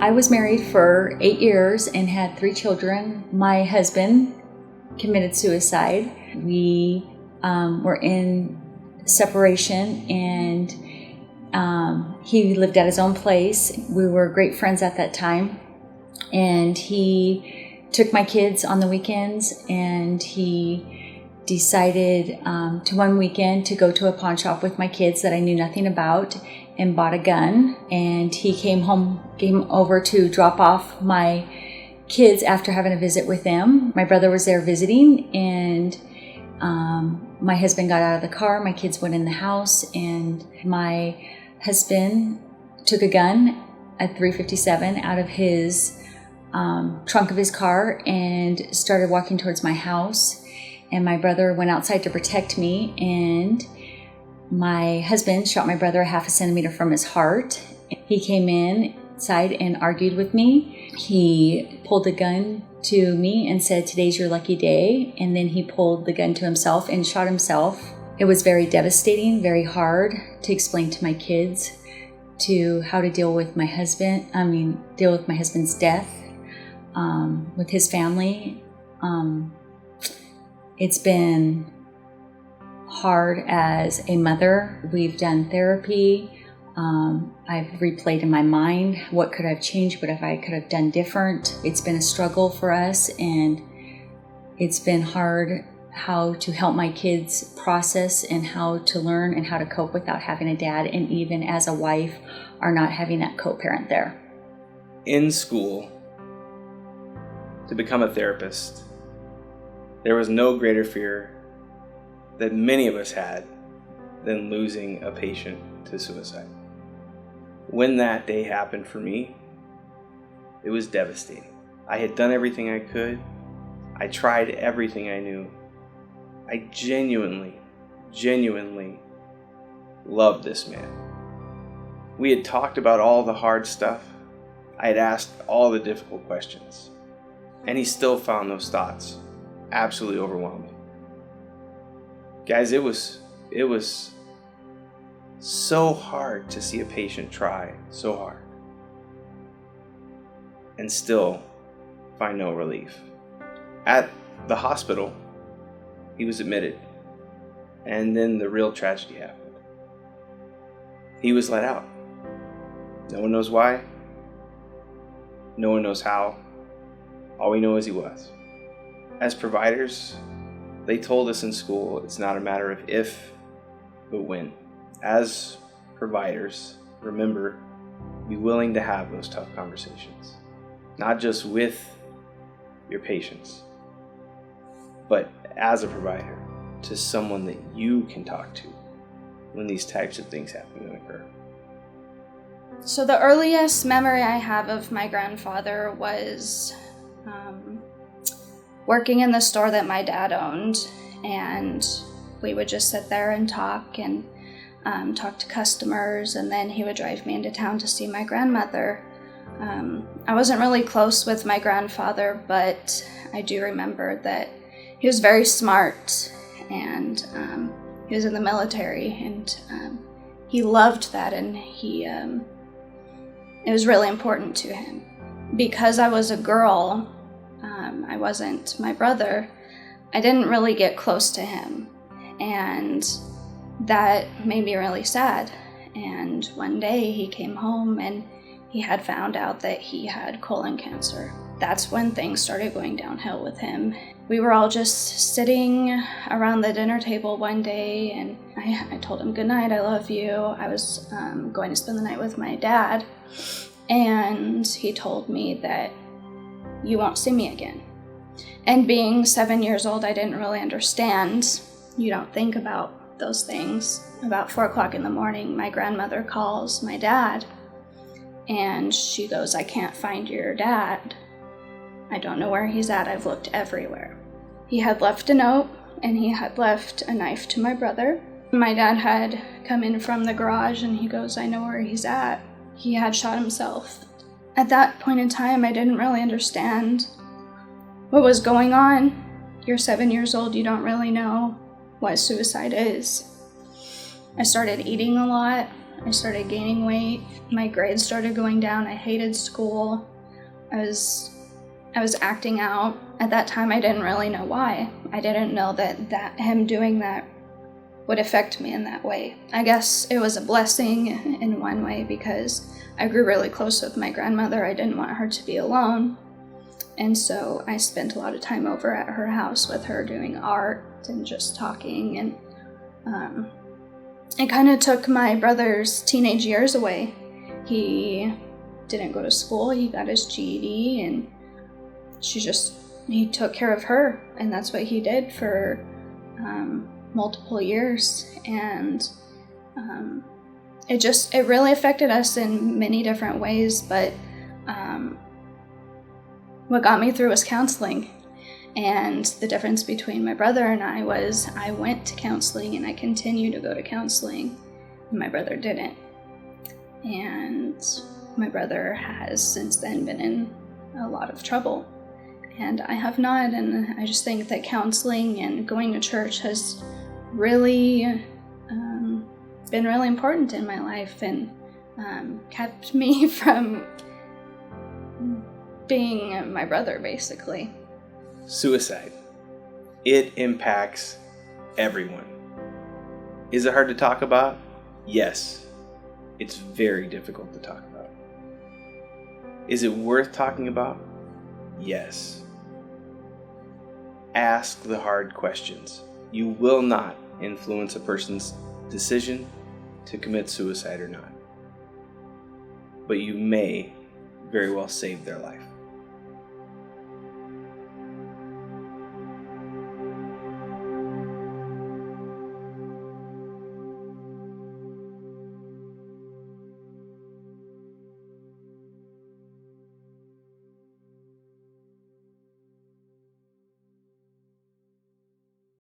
I was married for 8 years and had 3 children. My husband committed suicide. We were in separation, and he lived at his own place. We were great friends at that time, and he took my kids on the weekends, and he decided to one weekend to go to a pawn shop with my kids that I knew nothing about and bought a gun. And he came over to drop off my kids after having a visit with them. My brother was there visiting, and my husband got out of the car. My kids went in the house, and my husband took a gun, a .357, out of his trunk of his car and started walking towards my house. And my brother went outside to protect me, and my husband shot my brother 0.5 centimeter from his heart. He came inside and argued with me. He pulled the gun to me and said, "Today's your lucky day." And then he pulled the gun to himself and shot himself. It was very devastating, very hard to explain to my kids to how to deal with my husband. Deal with my husband's death, with his family. It's been hard as a mother. We've done therapy. I've replayed in my mind, what could I have changed, what if I could have done different. It's been a struggle for us, and it's been hard how to help my kids process and how to learn and how to cope without having a dad, and even as a wife, are not having that co-parent there. In school, to become a therapist, there was no greater fear that many of us had than losing a patient to suicide. When that day happened for me, it was devastating. I had done everything I could. I tried everything I knew. I genuinely loved this man. We had talked about all the hard stuff. I had asked all the difficult questions. And he still found those thoughts absolutely overwhelming. Guys, it was so hard to see a patient try so hard and still find no relief. At the hospital, he was admitted, and then the real tragedy happened. He was let out. No one knows why. No one knows how. All we know is he was. As providers, they told us in school it's not a matter of if, but when. As providers, remember, be willing to have those tough conversations. Not just with your patients, but as a provider, to someone that you can talk to when these types of things happen and occur. So the earliest memory I have of my grandfather was working in the store that my dad owned, and we would just sit there and talk to customers, and then he would drive me into town to see my grandmother. I wasn't really close with my grandfather, but I do remember that he was very smart, and he was in the military, and he loved that, and it was really important to him. Because I was a girl, I wasn't my brother, I didn't really get close to him, and that made me really sad. And one day he came home and he had found out that he had colon cancer. That's when things started going downhill with him. We were all just sitting around the dinner table one day, and I told him, "Good night, I love you." I was going to spend the night with my dad, and he told me that, "You won't see me again." And being 7 years old, I didn't really understand. You don't think about those things. About 4 o'clock in the morning, my grandmother calls my dad, and she goes, "I can't find your dad. I don't know where he's at. I've looked everywhere." He had left a note, and he had left a knife to my brother. My dad had come in from the garage, and he goes, "I know where he's at. He had shot himself." At that point in time, I didn't really understand what was going on. You're 7 years old, you don't really know what suicide is. I started eating a lot. I started gaining weight. My grades started going down. I hated school. I was acting out. At that time, I didn't really know why. I didn't know that him doing that would affect me in that way. I guess it was a blessing in one way because I grew really close with my grandmother. I didn't want her to be alone. And so I spent a lot of time over at her house with her doing art and just talking. And it kind of took my brother's teenage years away. He didn't go to school. He got his GED, and he took care of her. And that's what he did for multiple years. And it really affected us in many different ways. But what got me through was counseling. And the difference between my brother and I was I went to counseling and I continue to go to counseling, and my brother didn't. And my brother has since then been in a lot of trouble, and I have not. And I just think that counseling and going to church has really been really important in my life, and kept me from being my brother, basically. Suicide. It impacts everyone. Is it hard to talk about? Yes. It's very difficult to talk about. Is it worth talking about? Yes. Ask the hard questions. You will not influence a person's decision to commit suicide or not. But you may very well save their life.